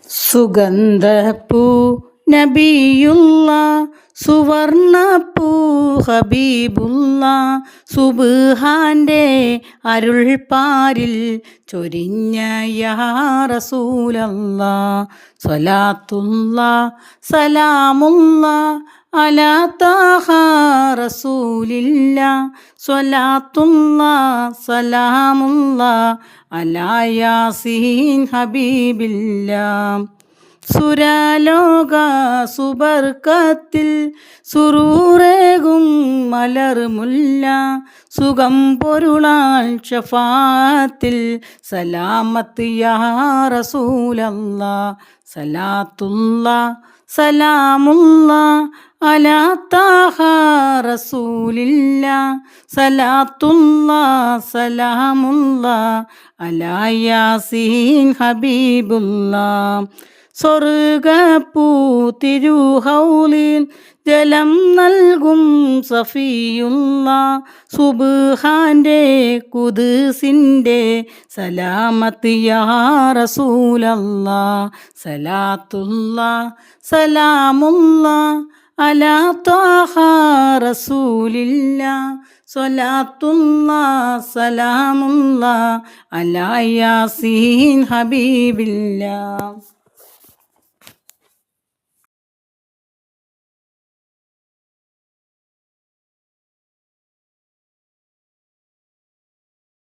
സുഗന്ധപ്പൂ നബിയുള്ള സുവർണപ്പൂ ഹബീബുള്ള സുബ്ഹാന്റെ അരുൾപ്പാരിൽ ചൊരിഞ്ഞ യാ റസൂലല്ലാ സ്വലാത്തുള്ള സലാമുള്ള അലാ താഹ റസൂലില്ല സ്വലാത്തുള്ള സലാമുള്ള അലാ യാസീൻ ഹബീബില്ല സുരലോക സുബർക്കത്തിൽ സുറൂറേകും മലർമുല്ല സുഖം പൊരുളാൽ ഷഫാത്തിൽ സലാമത്ത് യാ റസൂലല്ലാ സലാത്തുള്ള സലാമുള്ള അലാ താഹ റസൂലില്ല സലാത്തുള്ള സലാമുള്ള അലാ യാസീൻ ഹബീബുള്ള സ്വർഗപ്പൂ തിരുഹൗലിൽ ജലം നൽകും സഫിയുള്ള സുബ്ഹാന്റെ ഖുദ്സിന്റെ സലാമത്ത് യാ റസൂലല്ലാ സലാത്തുള്ള സലാമുള്ള അലാ ത്വാഹ റസൂലില്ല സ്വലാത്തുള്ള സലാമുള്ള അലാ യാസീൻ ഹബീബില്ല.